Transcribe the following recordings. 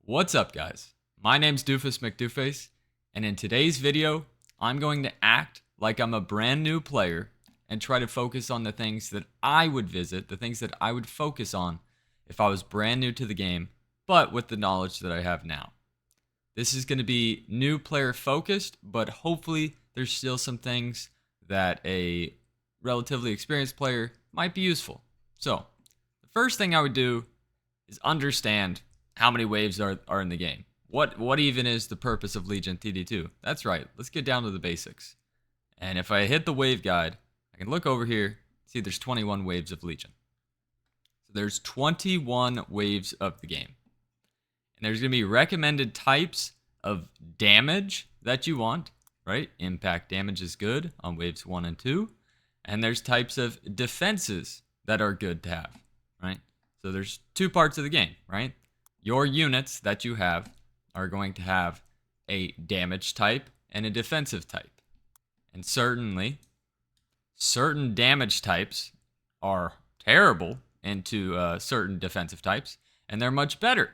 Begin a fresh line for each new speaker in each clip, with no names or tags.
What's up, guys? My name's Doofus Mcdooface, and in today's video, I'm going to act like I'm a brand new player and try to focus on the things that I would visit, the things that I would focus on if I was brand new to the game, but with the knowledge that I have now. This is going to be new player focused, but hopefully there's still some things that a relatively experienced player might be useful. So, the first thing I would do is understand how many waves are in the game. What even is the purpose of Legion TD2? That's right, let's get down to the basics. And if I hit the wave guide, I can look over here, see there's 21 waves of Legion. So there's 21 waves of the game. And there's going to be recommended types of damage that you want, right? Impact damage is good on waves 1 and 2. And there's types of defenses that are good to have, right? So there's two parts of the game, right? Your units that you have are going to have a damage type and a defensive type. And certainly, certain damage types are terrible into certain defensive types, and they're much better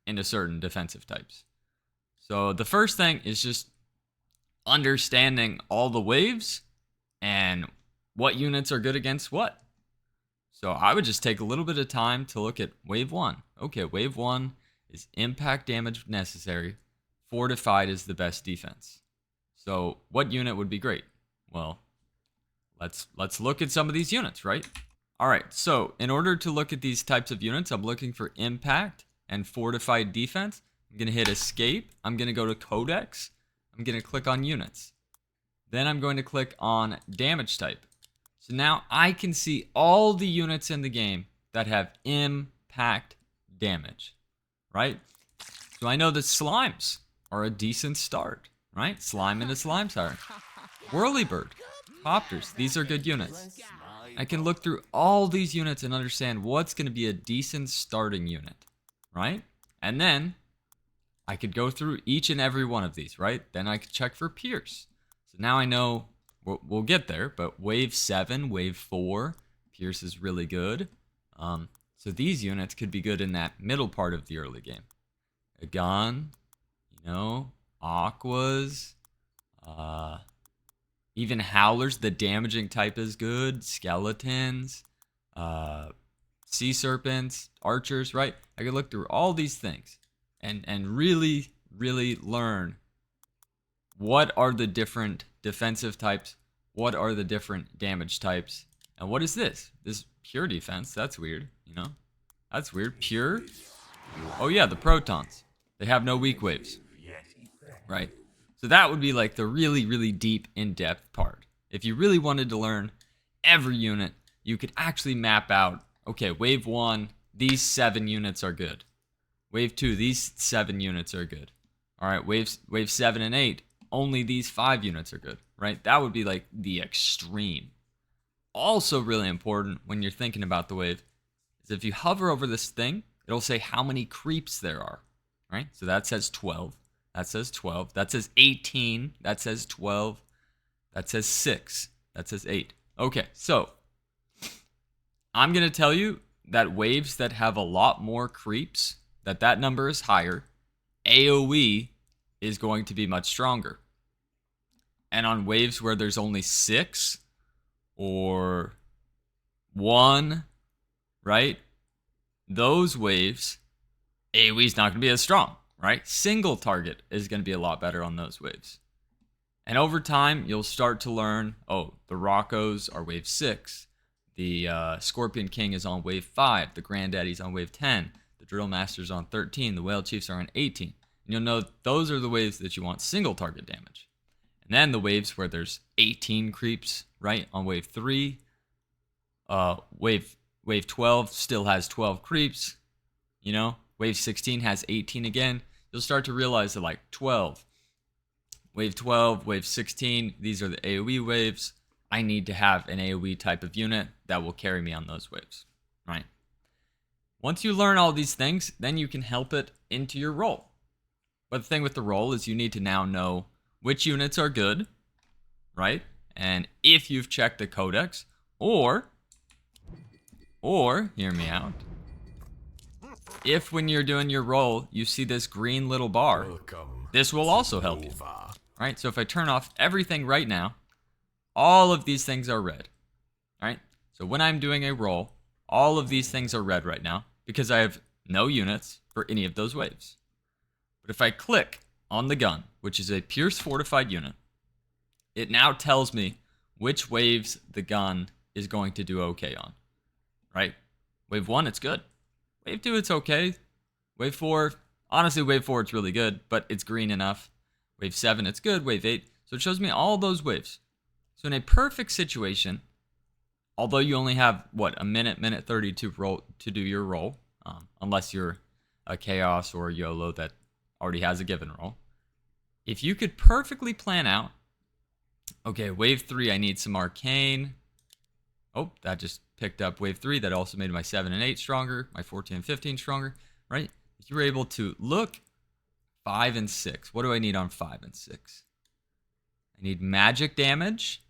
into certain defensive types. So the first thing is just understanding all the waves and what units are good against what. So I would just take a little bit of time to look at wave 1. Okay, wave 1 is impact damage necessary. Fortified is the best defense. So what unit would be great? Well, let's look at some of these units, right? All right, so in order to look at these types of units, I'm looking for impact and fortified defense. I'm going to hit escape. I'm going to go to codex. I'm going to click on units. Then I'm going to click on damage type. So now I can see all the units in the game that have impact damage, right? So I know that slimes are a decent start, right? Slime into slime siren. Whirlybird, copters, these are good units. I can look through all these units and understand what's going to be a decent starting unit, right? And then I could go through each and every one of these, right? Then I could check for Pierce. So now I know we'll get there, but wave 7, wave 4, Pierce is really good. So these units could be good in that middle part of the early game. A gun, aquas, even howlers, the damaging type is good. Skeletons, sea serpents, archers, right? I could look through all these things and really, really learn what are the different defensive types, what are the different damage types, and what is this? This pure defense, that's weird, That's weird. Pure? Oh yeah, the protons. They have no weak waves. Right? So that would be like the really, really deep, in-depth part. If you really wanted to learn every unit, you could actually map out, okay, wave 1, these 7 units are good. Wave 2, these 7 units are good. All right, wave 7 and 8, only these 5 units are good, right? That would be like the extreme. Also really important when you're thinking about the wave is if you hover over this thing, it'll say how many creeps there are, right? So that says 12. That says 12. That says 18. That says 12. That says 6. That says 8. Okay, so I'm going to tell you that waves that have a lot more creeps, that number is higher, AoE is going to be much stronger. And on waves where there's only 6 or 1, right? Those waves, AoE is not going to be as strong, right? Single target is going to be a lot better on those waves. And over time, you'll start to learn, oh, the Roccos are wave 6. The Scorpion King is on wave 5. The Granddaddy's on wave 10. The Drill Master's on 13. The Whale Chiefs are on 18. And you'll know those are the waves that you want single target damage. And then the waves where there's 18 creeps, right? On wave 3. Wave 12 still has 12 creeps. Wave 16 has 18 again. You'll start to realize that like 12. Wave 12, wave 16, these are the AoE waves. I need to have an AoE type of unit that will carry me on those waves, right? Once you learn all these things, then you can help it into your role. But the thing with the role is you need to now know which units are good, right? And if you've checked the codex, or hear me out, if when you're doing your roll, you see this green little bar, this will also help you. Right? So if I turn off everything right now, all of these things are red. Right? So when I'm doing a roll, all of these things are red right now because I have no units for any of those waves. But if I click on the gun, which is a Pierce fortified unit, it now tells me which waves the gun is going to do okay on. Right? Wave 1, it's good. Wave 2, it's okay. Wave 4, honestly, wave 4, it's really good, but it's green enough. Wave 7, it's good. Wave 8, so it shows me all those waves. So in a perfect situation, although you only have, what, a minute 30 to do your roll, unless you're a Chaos or a YOLO that already has a given roll. If you could perfectly plan out, okay, wave 3, I need some Arcane. Oh, that just picked up wave 3. That also made my 7 and 8 stronger, my 14 and 15 stronger, right? If you were able to look 5 and 6. What do I need on 5 and 6? I need magic damage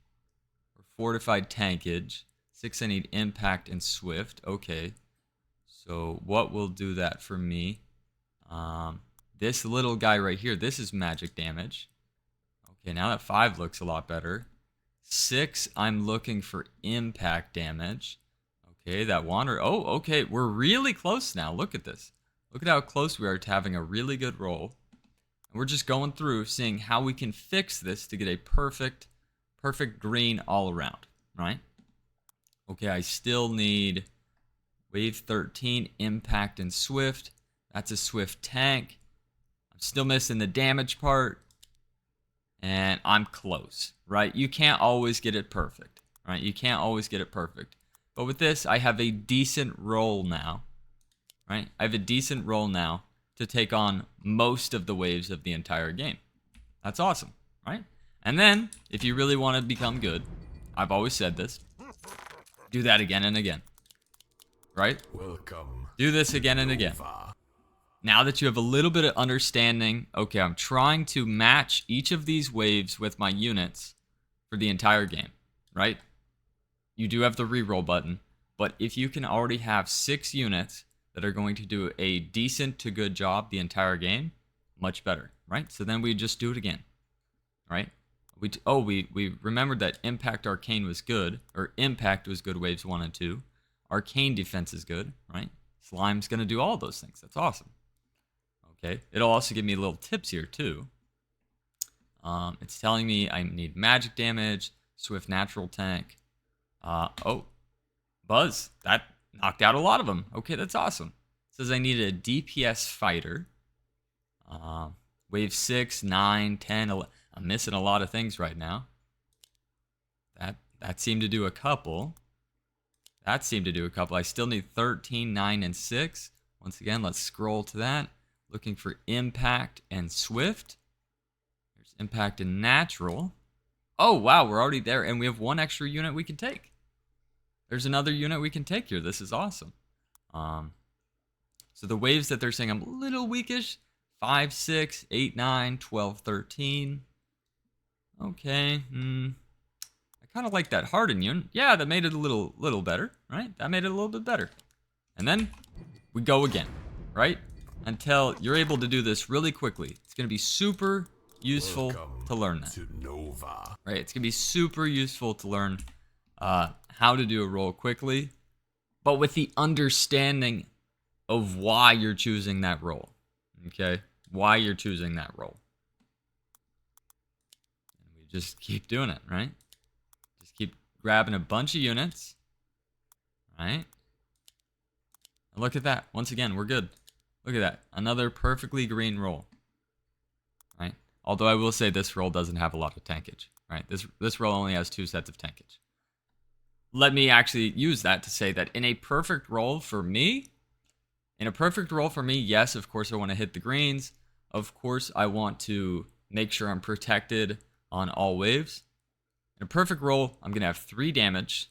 or fortified tankage. 6, I need impact and swift. Okay. So what will do that for me? This little guy right here, this is magic damage. Okay, now that 5 looks a lot better. 6, I'm looking for impact damage. Okay, that wander. Oh, okay, we're really close now. Look at this. Look at how close we are to having a really good roll. And we're just going through, seeing how we can fix this to get a perfect green all around, right? Okay, I still need wave 13, impact and swift. That's a swift tank. I'm still missing the damage part. And I'm close, right? You can't always get it perfect, right? You can't always get it perfect. But with this, I have a decent roll now, right? I have a decent roll now to take on most of the waves of the entire game. That's awesome, right? And then, if you really want to become good, I've always said this, do that again and again, right?
Welcome.
Do this again and again. Now that you have a little bit of understanding, okay, I'm trying to match each of these waves with my units for the entire game, right? You do have the reroll button, but if you can already have 6 units that are going to do a decent to good job the entire game, much better, right? So then we just do it again, right? We remembered that Impact Arcane was good, or Impact was good waves 1 and 2. Arcane defense is good, right? Slime's going to do all those things. That's awesome. Okay, it'll also give me little tips here too. It's telling me I need magic damage, swift natural tank. Oh, Buzz, that knocked out a lot of them. Okay, that's awesome. It says I need a DPS fighter. Wave 6, 9, 10, 11. I'm missing a lot of things right now. That seemed to do a couple. That seemed to do a couple. I still need 13, 9, and 6. Once again, let's scroll to that. Looking for impact and swift. There's impact and natural. Oh, wow, we're already there. And we have 1 extra unit we can take. There's another unit we can take here. This is awesome. So the waves that they're saying I'm a little weakish. 5, 6, 8, 9, 12, 13. Okay. I kind of like that harden unit. Yeah, that made it a little better, right? That made it a little bit better. And then we go again, right? Until you're able to do this really quickly. It's going to be super useful to learn that. Right? It's going to be super useful to learn how to do a roll quickly, but with the understanding of why you're choosing that roll. Okay? Why you're choosing that roll. And we just keep doing it, right? Just keep grabbing a bunch of units. Right? And look at that. Once again, we're good. Look at that. Another perfectly green roll. Right? Although I will say this roll doesn't have a lot of tankage. Right? This roll only has 2 sets of tankage. Let me actually use that to say that in a perfect roll for me, yes, of course I want to hit the greens. Of course I want to make sure I'm protected on all waves. In a perfect roll, I'm going to have 3 damage,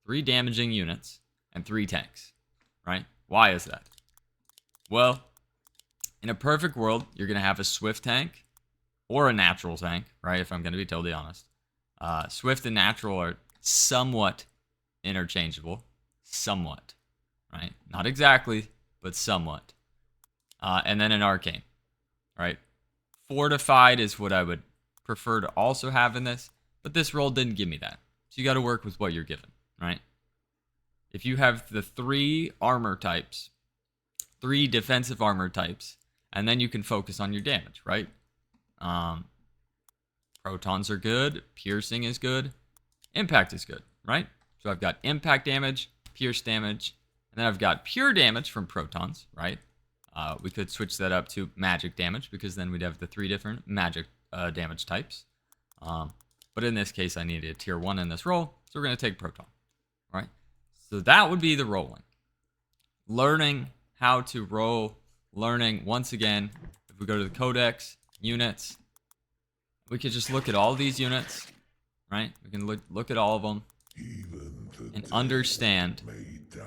3 damaging units, and 3 tanks. Right? Why is that? Well, in a perfect world, you're going to have a swift tank or a natural tank, right? If I'm going to be totally honest. Swift and natural are somewhat interchangeable. Somewhat, right? Not exactly, but somewhat. And then an arcane, right? Fortified is what I would prefer to also have in this, but this roll didn't give me that. So you got to work with what you're given, right? If you have the 3 armor types, 3 defensive armor types, and then you can focus on your damage, right? Protons are good, piercing is good, impact is good, right? So I've got impact damage, pierce damage, and then I've got pure damage from protons, right? We could switch that up to magic damage because then we'd have the 3 different magic damage types. But in this case, I needed a tier 1 in this roll, so we're going to take proton, right? So that would be the rolling. Learning how to roll, learning, once again, if we go to the codex, units, we could just look at all these units, right? We can look at all of them and understand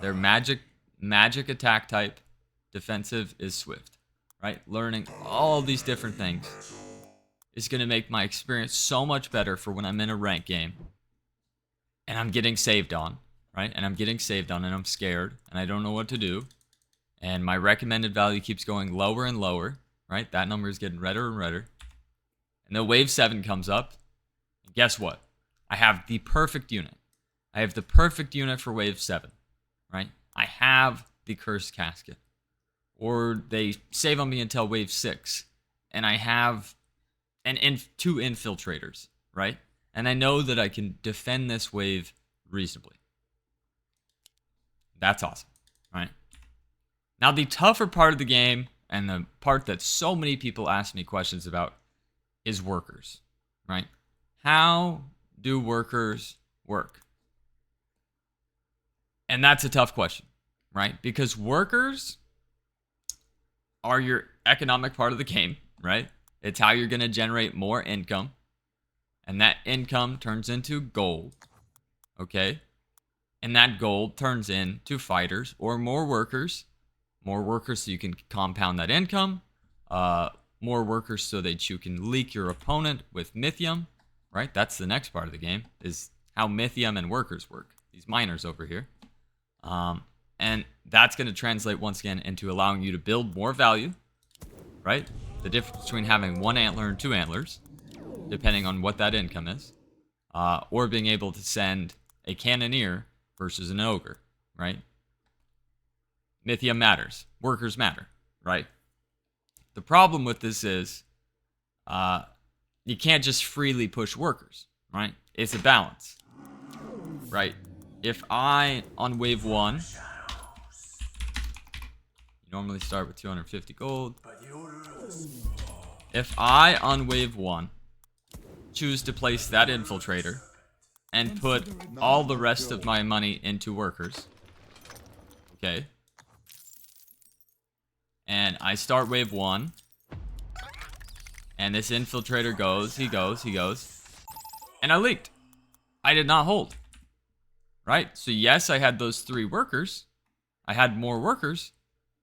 their magic attack type. Defensive is swift, right? Learning all these different things is going to make my experience so much better for when I'm in a rank game and I'm getting saved on, right? And I'm getting saved on and I'm scared and I don't know what to do. And my recommended value keeps going lower and lower, right? That number is getting redder and redder. And then wave 7 comes up. And guess what? I have the perfect unit. I have the perfect unit for wave 7, right? I have the cursed casket. Or they save on me until wave 6. And I have 2 infiltrators, right? And I know that I can defend this wave reasonably. That's awesome, right? Now, the tougher part of the game, and the part that so many people ask me questions about, is workers, right? How do workers work? And that's a tough question, right? Because workers are your economic part of the game, right? It's how you're going to generate more income. And that income turns into gold, okay? And that gold turns into fighters or more workers. More workers so you can compound that income. More workers so that you can leak your opponent with Mythium, right? That's the next part of the game, is how Mythium and workers work. These miners over here. And that's going to translate once again into allowing you to build more value, right? The difference between having 1 antler and 2 antlers, depending on what that income is, or being able to send a cannoneer versus an ogre, right? Mythium matters. Workers matter, right? The problem with this is you can't just freely push workers, right? It's a balance, right? If I, on wave 1, you normally start with 250 gold. If I, on wave 1, choose to place that infiltrator and put all the rest of my money into workers, okay? And I start wave 1, and this infiltrator goes, he goes, and I leaked. I did not hold. Right? So yes, I had those 3 workers. I had more workers,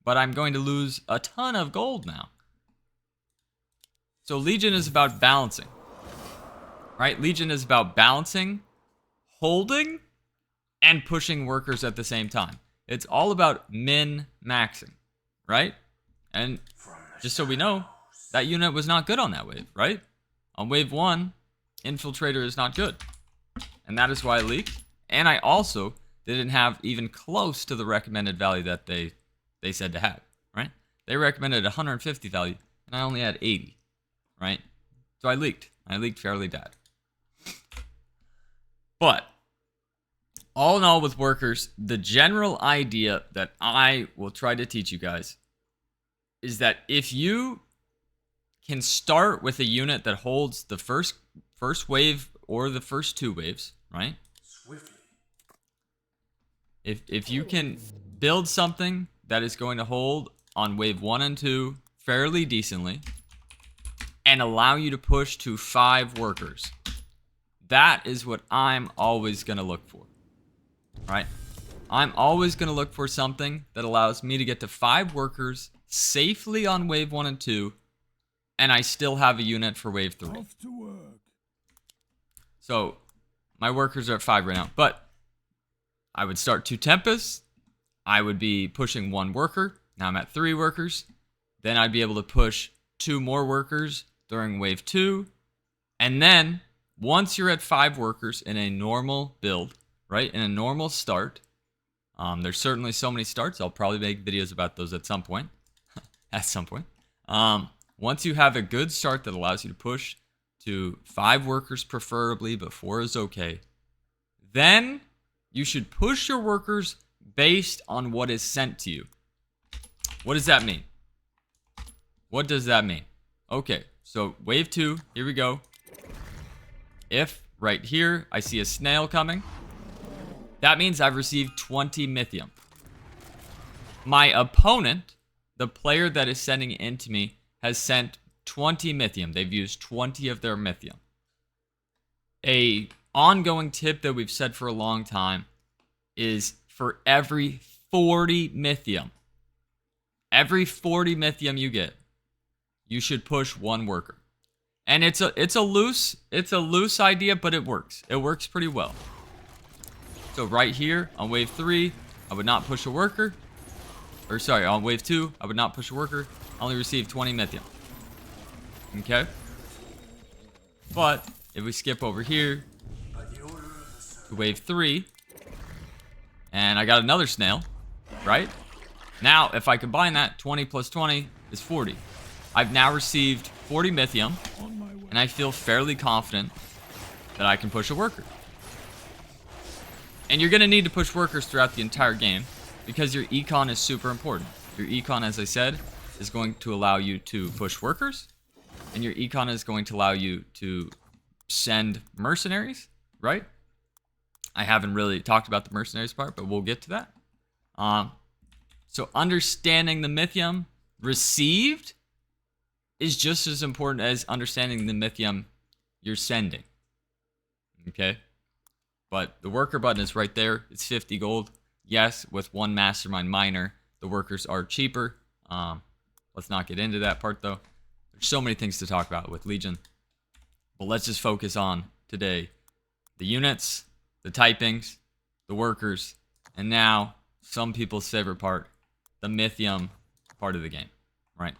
but I'm going to lose a ton of gold now. So Legion is about balancing. Right? Legion is about balancing, holding, and pushing workers at the same time. It's all about min-maxing. Right? And just so we know, that unit was not good on that wave, right? On wave 1, Infiltrator is not good. And that is why I leaked. And I also didn't have even close to the recommended value that they said to have, right? They recommended 150 value, and I only had 80, right? So I leaked. I leaked fairly bad. But all in all with workers, the general idea that I will try to teach you guys is that if you can start with a unit that holds the first wave or the first 2 waves, right? If you can build something that is going to hold on wave 1 and 2 fairly decently and allow you to push to 5 workers, that is what I'm always going to look for, right? I'm always going to look for something that allows me to get to 5 workers safely on wave 1 and 2, and I still have a unit for wave 3.
Off to work.
So my workers are at 5 right now, but I would start 2 Tempests. I would be pushing 1 worker. Now I'm at 3 workers. Then I'd be able to push 2 more workers during wave 2. And then once you're at 5 workers in a normal build, right? In a normal start, there's certainly so many starts. I'll probably make videos about those at some point. At some point. Once you have a good start that allows you to push to 5 workers preferably, but 4 is okay, then you should push your workers based on what is sent to you. What does that mean? What does that mean? Okay, so wave 2, here we go. If right here I see a snail coming, that means I've received 20 Mythium. My opponent, the player that is sending it into me, has sent 20 Mythium. They've used 20 of their Mythium. A ongoing tip that we've said for a long time is for every 40 Mythium, every 40 Mythium you get, you should push 1 worker. And it's a loose idea, but it works. It works pretty well. So right here on wave 3, I would not push a worker. Or sorry, on wave 2, I would not push a worker. I only received 20 Mythium. Okay? But if we skip over here to wave 3, and I got another snail, right? Now, if I combine that, 20 plus 20 is 40. I've now received 40 Mythium, and I feel fairly confident that I can push a worker. And you're going to need to push workers throughout the entire game because your econ is super important. Your econ, as I said, is going to allow you to push workers, and your econ is going to allow you to send mercenaries, right? I haven't really talked about the mercenaries part, but we'll get to that. So understanding the Mythium received is just as important as understanding the Mythium you're sending. Okay? But the worker button is right there. It's 50 gold. Yes, with 1 mastermind miner, the workers are cheaper. Let's not get into that part, though. There's so many things to talk about with Legion. But let's just focus on, today, the units, the typings, the workers, and now, some people's favorite part, the Mythium part of the game, right?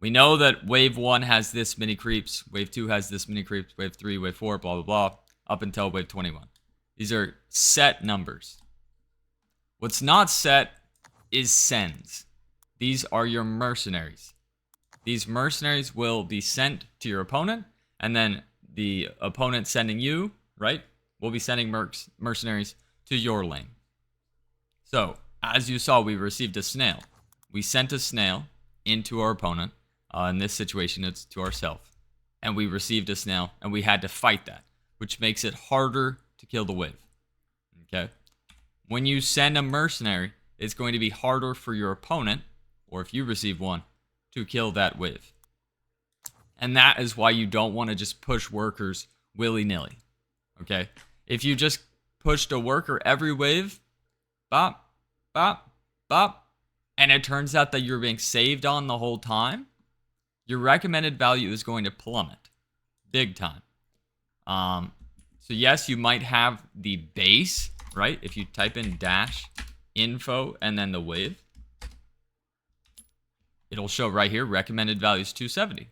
We know that wave 1 has this many creeps, wave 2 has this many creeps, wave 3, wave 4, blah, blah, blah, up until wave 21. These are set numbers. What's not set is sends. These are your mercenaries. These mercenaries will be sent to your opponent, and then the opponent sending you, right, will be sending mercenaries to your lane. So, as you saw, we received a snail. We sent a snail into our opponent. In this situation, it's to ourselves. And we received a snail, and we had to fight that, which makes it harder to kill the wave. Okay? When you send a mercenary, it's going to be harder for your opponent, or if you receive one, to kill that wave. And that is why you don't want to just push workers willy-nilly. Okay? If you just pushed a worker every wave, bop, bop, bop, and it turns out that you're being saved on the whole time, your recommended value is going to plummet. Big time. So yes, you might have the base, right? If you type in dash info and then the wave, it'll show right here, recommended value is 270.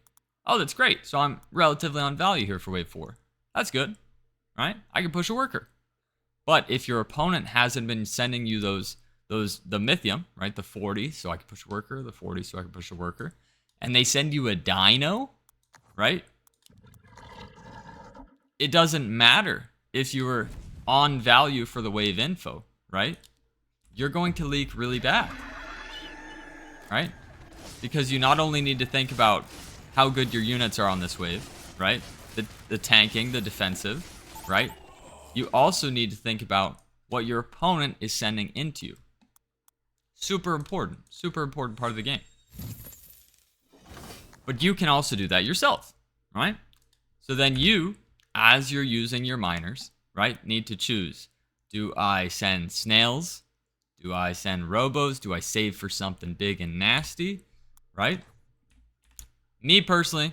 Oh, that's great. So I'm relatively on value here for wave 4. That's good, right? I can push a worker. But if your opponent hasn't been sending you the Mythium, right? The 40, so I can push a worker, the 40, so I can push a worker, and they send you a dino, right? It doesn't matter if you were on value for the wave info, right? You're going to leak really bad, right? Because you not only need to think about how good your units are on this wave, right? The tanking, the defensive, right? You also need to think about what your opponent is sending into you. Super important part of the game. But you can also do that yourself, right? So then you, as you're using your miners, right, need to choose. Do I send snails? Do I send robos? Do I save for something big and nasty, right? Me personally,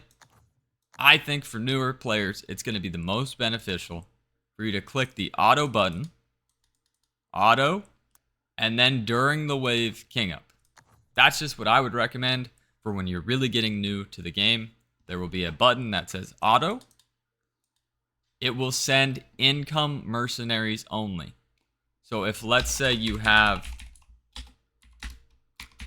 I think for newer players, it's going to be the most beneficial for you to click the auto button, auto, and then during the wave king up. that's just what I would recommend for when you're really getting new to the game. There will be a button that says auto. It will send income mercenaries only. So if, let's say, you have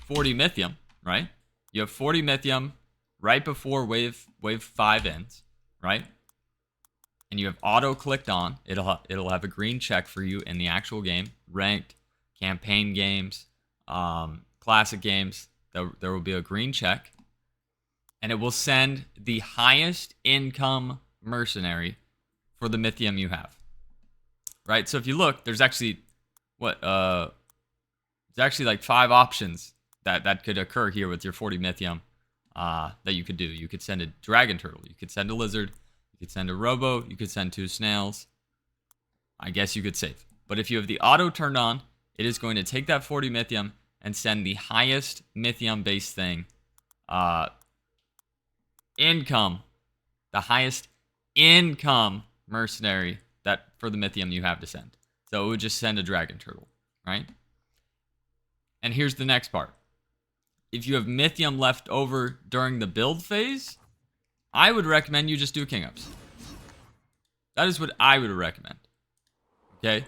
40 Mythium, right? You have 40 Mythium right before wave 5 ends, right? And you have auto clicked on. It'll have a green check for you in the actual game. Ranked, campaign games, classic games. There will be a green check. And it will send the highest income mercenary for the Mythium you have. Right? So if you look, there's actually there's actually like 5 options that could occur here with your 40 Mythium that you could do. You could send a dragon turtle, you could send a lizard, you could send a robo, you could send 2 snails. I guess you could save. But if you have the auto turned on, it is going to take that 40 Mythium and send the highest Mythium based thing income, the highest income mercenary that for the Mythium you have to send. So it would just send a dragon turtle, right? And here's the next part. If you have Mythium left over during the build phase, I would recommend you just do king ups. That is what I would recommend. Okay?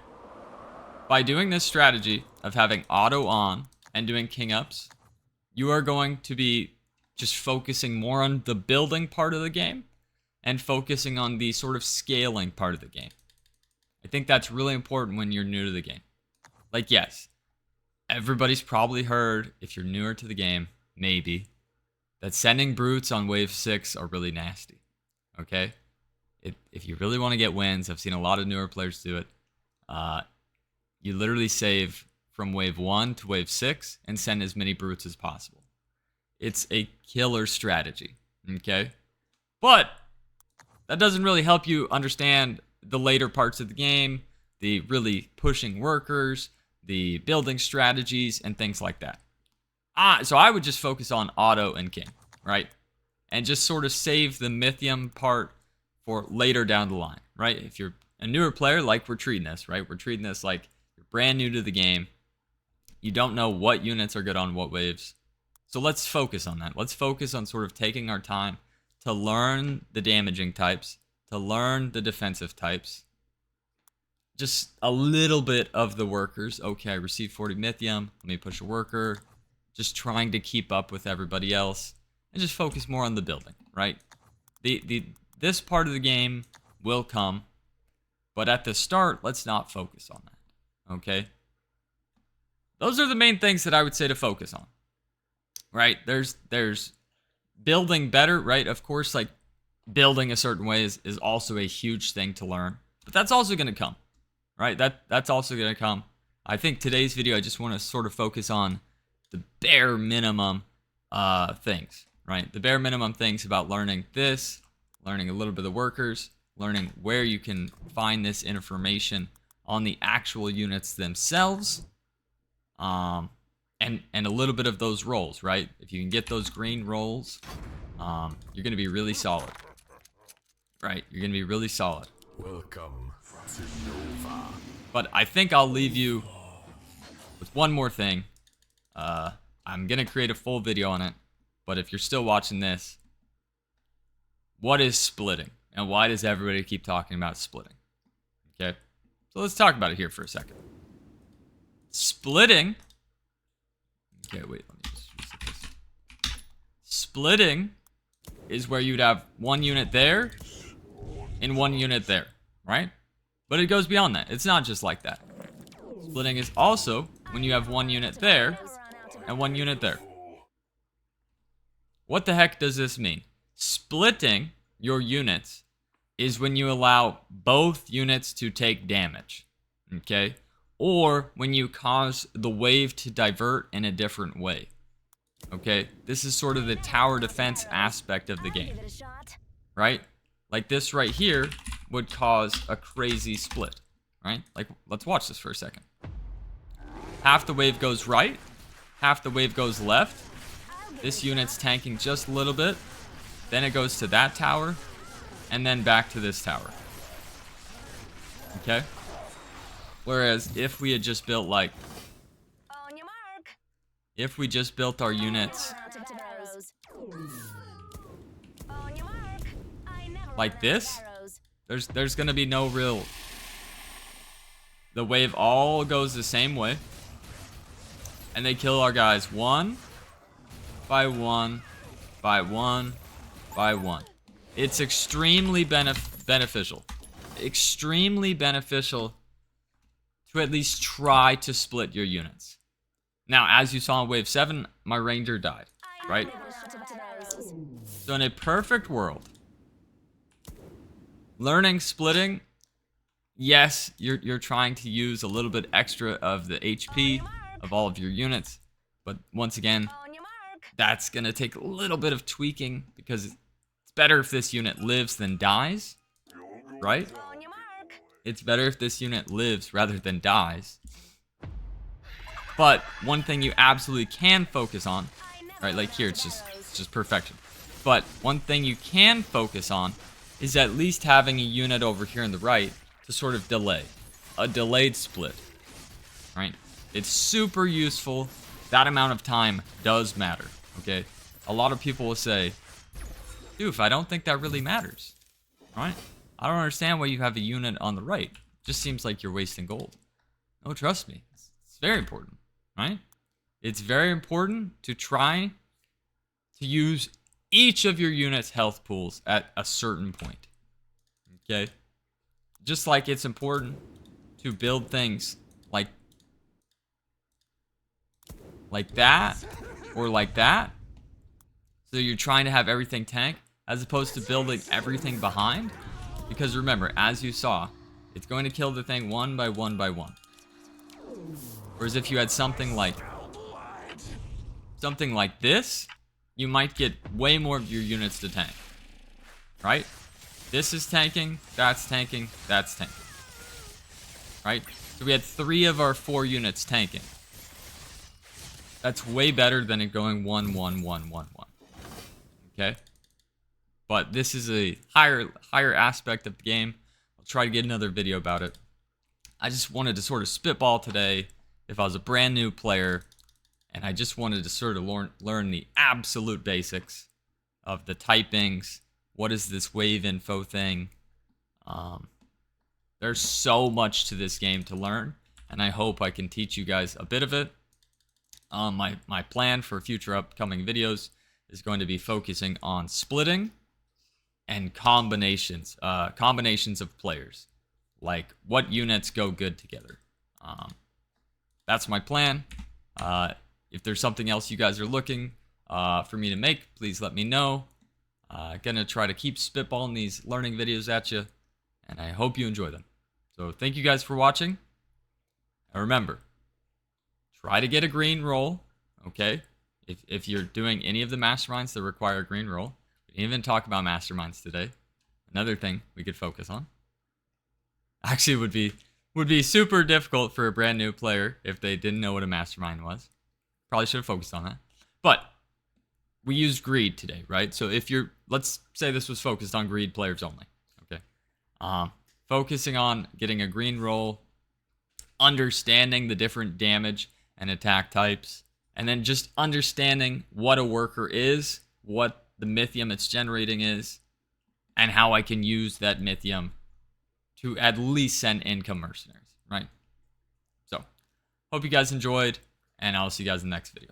By doing this strategy of having auto on and doing king ups, you are going to be just focusing more on the building part of the game and focusing on the sort of scaling part of the game. I think that's really important when you're new to the game. Like, yes, everybody's probably heard, if you're newer to the game, maybe, that sending brutes on wave 6 are really nasty. Okay? If you really want to get wins, I've seen a lot of newer players do it. You literally save from wave 1 to wave 6 and send as many brutes as possible. It's a killer strategy. Okay? But that doesn't really help you understand the later parts of the game, the really pushing workers, the building strategies, and things like that. So I would just focus on auto and king, right? And just sort of save the Mythium part for later down the line, right? If you're a newer player, like we're treating this, right? We're treating this like you're brand new to the game. You don't know what units are good on what waves. So let's focus on that. Let's focus on sort of taking our time to learn the damaging types, to learn the defensive types. Just a little bit of the workers. Okay, I received 40 Mythium. Let me push a worker. Just trying to keep up with everybody else. And just focus more on the building, right? This part of the game will come. But at the start, let's not focus on that. Okay? Those are the main things that I would say to focus on. Right? There's building better, right? Of course, like building a certain way is also a huge thing to learn. But that's also going to come. Right? That's also going to come. I think today's video, I just want to sort of focus on the bare minimum things. Right? The bare minimum things about learning this, learning a little bit of workers, learning where you can find this information on the actual units themselves. And a little bit of those rolls, right? If you can get those green rolls, you're going to be really solid. Right? You're going to be really solid.
Welcome to Nova.
But I think I'll leave you with one more thing. I'm going to create a full video on it. But if you're still watching this, what is splitting? And why does everybody keep talking about splitting? Okay? So let's talk about it here for a second. Splitting... Okay, wait, let me just reset this. Splitting is where you'd have one unit there and one unit there, right? But it goes beyond that. It's not just like that. Splitting is also when you have one unit there and one unit there. What the heck does this mean? Splitting your units is when you allow both units to take damage, okay? Or when you cause the wave to divert in a different way. Okay? This is sort of the tower defense aspect of the game. Right? Like this right here would cause a crazy split. Right? Like, let's watch this for a second. Half the wave goes right. Half the wave goes left. This unit's tanking just a little bit. Then it goes to that tower. And then back to this tower. Okay? Whereas if we had just built like...
On your mark.
if we just built our units like this, there's gonna be no real... The wave all goes the same way. And they kill our guys one by one by one by one. It's extremely beneficial. Extremely beneficial to at least try to split your units. Now, as you saw in wave 7, my ranger died, right? So in a perfect world, learning splitting, yes, you're trying to use a little bit extra of the HP of all of your units, but once again, that's going to take a little bit of tweaking because it's better if this unit lives than dies, right? It's better if this unit lives rather than dies. But one thing you absolutely can focus on, right, like here, it's just perfection. But one thing you can focus on is at least having a unit over here on the right to sort of delay. A delayed split, right? It's super useful. That amount of time does matter, okay? A lot of people will say, Doof, I don't think that really matters, right? I don't understand why you have a unit on the right. Just seems like you're wasting gold. No, trust me. It's very important, right? It's very important to try to use each of your unit's health pools at a certain point, okay? Just like it's important to build things like that or like that. So you're trying to have everything tank as opposed to building everything behind. Because remember, as you saw, it's going to kill the thing one by one by one. Whereas if you had something like this, you might get way more of your units to tank. Right? This is tanking, that's tanking, that's tanking. Right? So we had 3 of our 4 units tanking. That's way better than it going 1, 1, 1, 1, 1. Okay? But this is a higher aspect of the game. I'll try to get another video about it. I just wanted to sort of spitball today if I was a brand new player, and I just wanted to sort of learn the absolute basics of the typings. What is this wave info thing? There's so much to this game to learn, and I hope I can teach you guys a bit of it. My plan for future upcoming videos is going to be focusing on splitting and combinations of players, like what units go good together. That's my plan. If there's something else you guys are looking for me to make, please let me know. Gonna try to keep spitballing these learning videos at you, and I hope you enjoy them. So thank you guys for watching, and remember, try to get a green roll, okay? If you're doing any of the masterminds that require a green roll. We didn't even talk about masterminds today. Another thing we could focus on. Actually, would be super difficult for a brand new player if they didn't know what a mastermind was. Probably should have focused on that. But we used greed today, right? So if you're, let's say this was focused on greed players only, okay? Focusing on getting a green roll, understanding the different damage and attack types, and then just understanding what a worker is, what the Mythium it's generating is, and how I can use that Mythium to at least send income mercenaries, right? So, hope you guys enjoyed, and I'll see you guys in the next video.